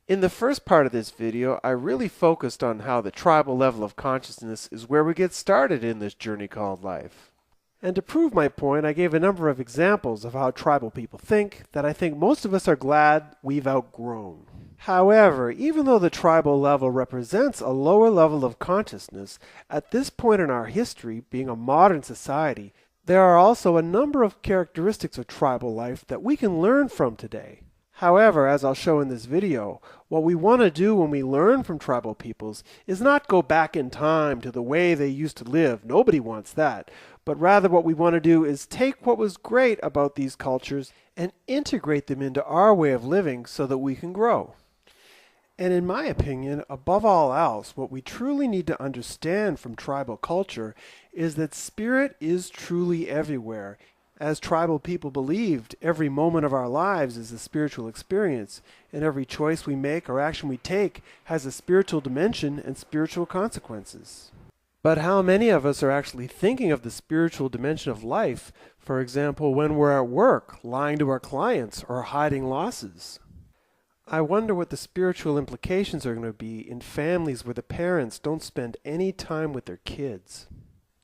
In the first part of this video, I really focused on how the tribal level of consciousness is where we get started in this journey called life. And to prove my point, I gave a number of examples of how tribal people think that I think most of us are glad we've outgrown. However, even though the tribal level represents a lower level of consciousness, at this point in our history, being a modern society, there are also a number of characteristics of tribal life that we can learn from today. However, as I'll show in this video, what we want to do when we learn from tribal peoples is not go back in time to the way they used to live. Nobody wants that. But rather what we want to do is take what was great about these cultures and integrate them into our way of living so that we can grow. And in my opinion, above all else, what we truly need to understand from tribal culture is that spirit is truly everywhere. As tribal people believed, every moment of our lives is a spiritual experience, and every choice we make or action we take has a spiritual dimension and spiritual consequences. But how many of us are actually thinking of the spiritual dimension of life, for example, when we're at work, lying to our clients, or hiding losses? I wonder what the spiritual implications are going to be in families where the parents don't spend any time with their kids.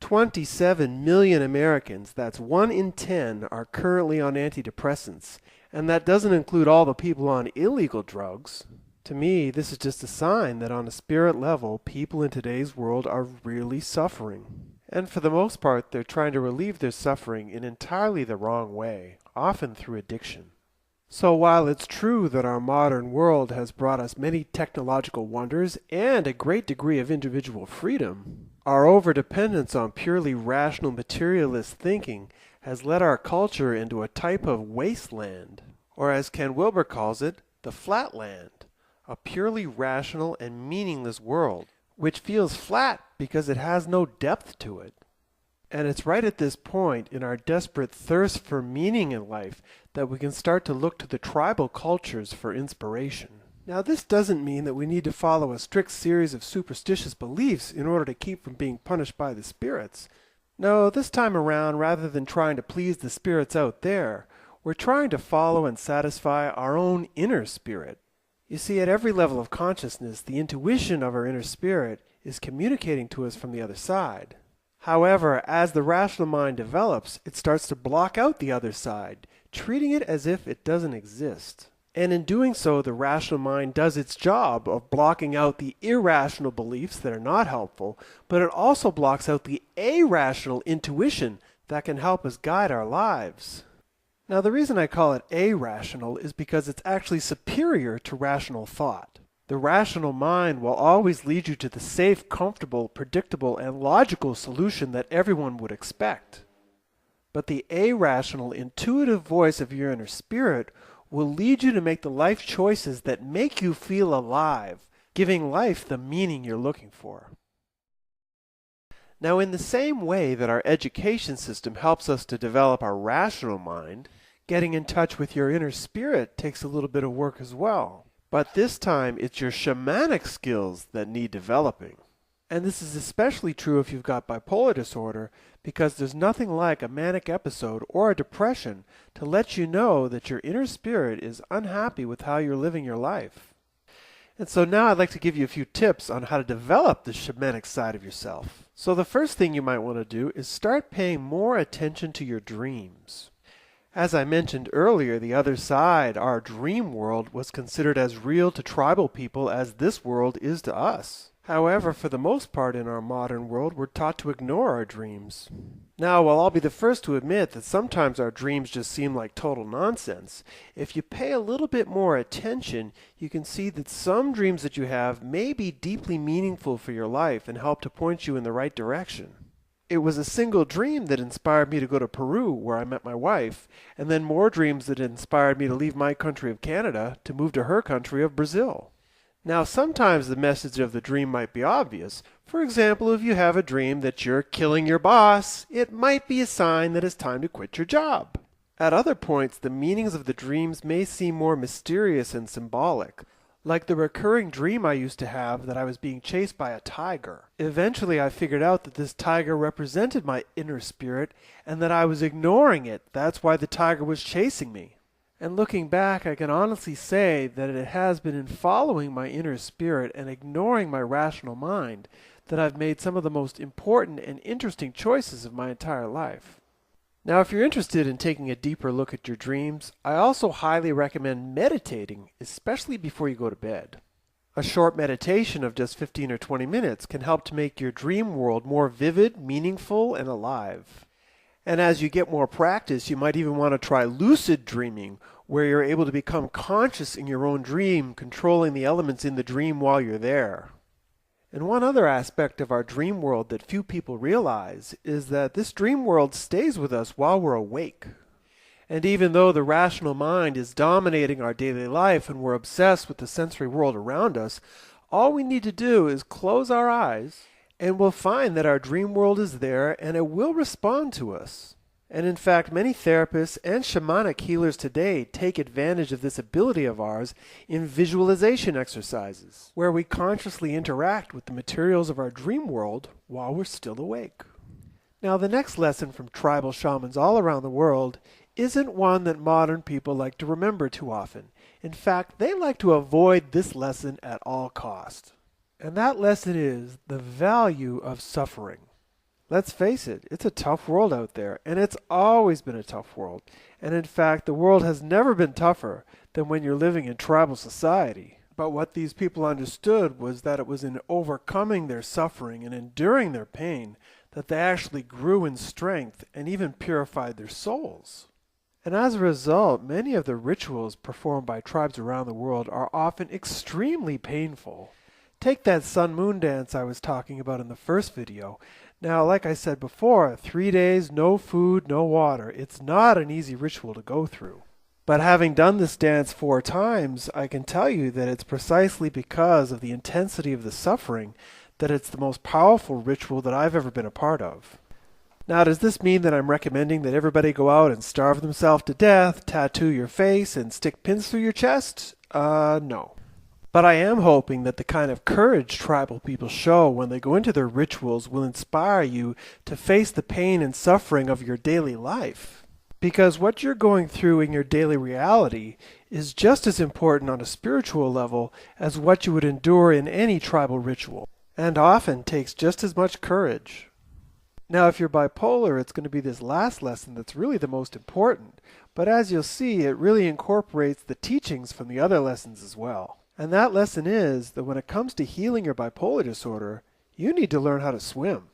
27 million Americans, that's 1 in 10, are currently on antidepressants, and that doesn't include all the people on illegal drugs. To me, this is just a sign that on a spirit level, people in today's world are really suffering. And for the most part, they're trying to relieve their suffering in entirely the wrong way, often through addiction. So while it's true that our modern world has brought us many technological wonders and a great degree of individual freedom, our overdependence on purely rational materialist thinking has led our culture into a type of wasteland, or as Ken Wilber calls it, the flatland, a purely rational and meaningless world, which feels flat because it has no depth to it. And it's right at this point in our desperate thirst for meaning in life that we can start to look to the tribal cultures for inspiration. Now, this doesn't mean that we need to follow a strict series of superstitious beliefs in order to keep from being punished by the spirits. No, this time around, rather than trying to please the spirits out there, we're trying to follow and satisfy our own inner spirit. You see, at every level of consciousness, the intuition of our inner spirit is communicating to us from the other side. However, as the rational mind develops, it starts to block out the other side, treating it as if it doesn't exist. And in doing so, the rational mind does its job of blocking out the irrational beliefs that are not helpful, but it also blocks out the irrational intuition that can help us guide our lives. Now, the reason I call it irrational is because it's actually superior to rational thought. The rational mind will always lead you to the safe, comfortable, predictable, and logical solution that everyone would expect. But the irrational, intuitive voice of your inner spirit will lead you to make the life choices that make you feel alive, giving life the meaning you're looking for. Now, in the same way that our education system helps us to develop our rational mind, getting in touch with your inner spirit takes a little bit of work as well. But this time, it's your shamanic skills that need developing. And this is especially true if you've got bipolar disorder, because there's nothing like a manic episode or a depression to let you know that your inner spirit is unhappy with how you're living your life. And so now I'd like to give you a few tips on how to develop the shamanic side of yourself. So the first thing you might want to do is start paying more attention to your dreams. As I mentioned earlier, the other side, our dream world, was considered as real to tribal people as this world is to us. However, for the most part in our modern world, we're taught to ignore our dreams. Now, while I'll be the first to admit that sometimes our dreams just seem like total nonsense, if you pay a little bit more attention, you can see that some dreams that you have may be deeply meaningful for your life and help to point you in the right direction. It was a single dream that inspired me to go to Peru, where I met my wife, and then more dreams that inspired me to leave my country of Canada to move to her country of Brazil. Now, sometimes the message of the dream might be obvious. For example, if you have a dream that you're killing your boss, it might be a sign that it's time to quit your job. At other points, the meanings of the dreams may seem more mysterious and symbolic, like the recurring dream I used to have that I was being chased by a tiger. Eventually I figured out that this tiger represented my inner spirit and that I was ignoring it. That's why the tiger was chasing me. And looking back, I can honestly say that it has been in following my inner spirit and ignoring my rational mind that I've made some of the most important and interesting choices of my entire life. Now, if you're interested in taking a deeper look at your dreams, I also highly recommend meditating, especially before you go to bed. A short meditation of just 15 or 20 minutes can help to make your dream world more vivid, meaningful, and alive. And as you get more practice, you might even want to try lucid dreaming, where you're able to become conscious in your own dream, controlling the elements in the dream while you're there. And one other aspect of our dream world that few people realize is that this dream world stays with us while we're awake. And even though the rational mind is dominating our daily life and we're obsessed with the sensory world around us, all we need to do is close our eyes and we'll find that our dream world is there and it will respond to us. And in fact, many therapists and shamanic healers today take advantage of this ability of ours in visualization exercises, where we consciously interact with the materials of our dream world while we're still awake. Now, the next lesson from tribal shamans all around the world isn't one that modern people like to remember too often. In fact, they like to avoid this lesson at all costs. And that lesson is the value of suffering. Let's face it, it's a tough world out there, and it's always been a tough world. And in fact, the world has never been tougher than when you're living in tribal society. But what these people understood was that it was in overcoming their suffering and enduring their pain that they actually grew in strength and even purified their souls. And as a result, many of the rituals performed by tribes around the world are often extremely painful. Take that sun-moon dance I was talking about in the first video. Now, like I said before, 3 days, no food, no water. It's not an easy ritual to go through. But having done this dance 4 times, I can tell you that it's precisely because of the intensity of the suffering that it's the most powerful ritual that I've ever been a part of. Now, does this mean that I'm recommending that everybody go out and starve themselves to death, tattoo your face, and stick pins through your chest? No. But I am hoping that the kind of courage tribal people show when they go into their rituals will inspire you to face the pain and suffering of your daily life. Because what you're going through in your daily reality is just as important on a spiritual level as what you would endure in any tribal ritual, and often takes just as much courage. Now, if you're bipolar, it's going to be this last lesson that's really the most important, but as you'll see, it really incorporates the teachings from the other lessons as well. And that lesson is that when it comes to healing your bipolar disorder, you need to learn how to swim.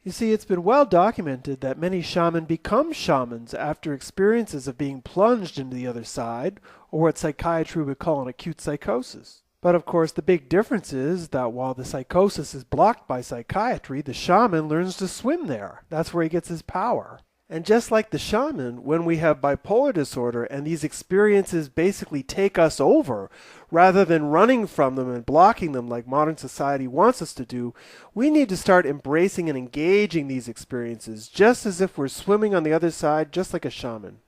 You see, it's been well documented that many shamans become shamans after experiences of being plunged into the other side, or what psychiatry would call an acute psychosis. But of course, the big difference is that while the psychosis is blocked by psychiatry, the shaman learns to swim there. That's where he gets his power. And just like the shaman, when we have bipolar disorder and these experiences basically take us over, rather than running from them and blocking them like modern society wants us to do, we need to start embracing and engaging these experiences just as if we're swimming on the other side, just like a shaman.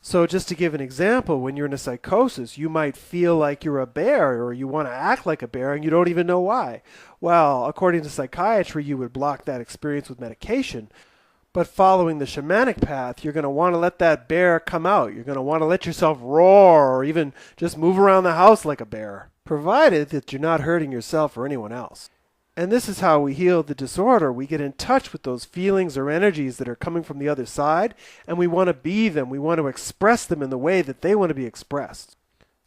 So just to give an example, when you're in a psychosis, you might feel like you're a bear or you want to act like a bear and you don't even know why. Well, according to psychiatry, you would block that experience with medication. But following the shamanic path, you're going to want to let that bear come out. You're going to want to let yourself roar or even just move around the house like a bear, provided that you're not hurting yourself or anyone else. And this is how we heal the disorder. We get in touch with those feelings or energies that are coming from the other side, and we want to be them. We want to express them in the way that they want to be expressed.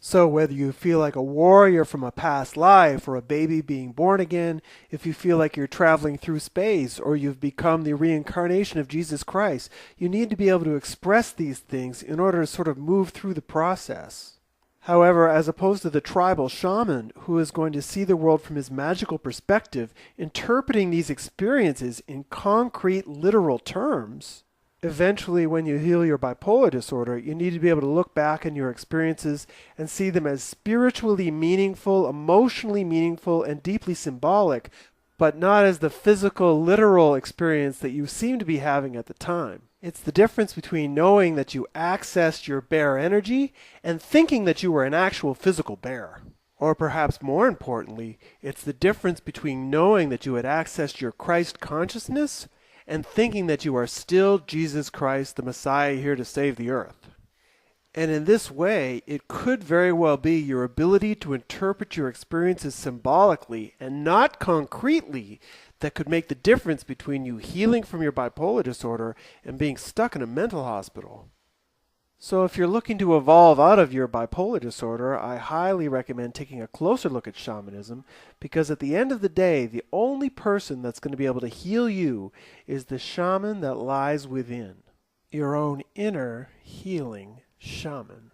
So whether you feel like a warrior from a past life or a baby being born again, if you feel like you're traveling through space or you've become the reincarnation of Jesus Christ, you need to be able to express these things in order to sort of move through the process. However, as opposed to the tribal shaman who is going to see the world from his magical perspective, interpreting these experiences in concrete, literal terms, eventually when you heal your bipolar disorder, you need to be able to look back on your experiences and see them as spiritually meaningful, emotionally meaningful, and deeply symbolic, but not as the physical, literal experience that you seem to be having at the time. It's the difference between knowing that you accessed your bear energy and thinking that you were an actual physical bear. Or perhaps more importantly, it's the difference between knowing that you had accessed your Christ consciousness and thinking that you are still Jesus Christ, the Messiah here to save the earth. And in this way, it could very well be your ability to interpret your experiences symbolically and not concretely that could make the difference between you healing from your bipolar disorder and being stuck in a mental hospital. So if you're looking to evolve out of your bipolar disorder, I highly recommend taking a closer look at shamanism, because at the end of the day, the only person that's going to be able to heal you is the shaman that lies within, your own inner healing shaman.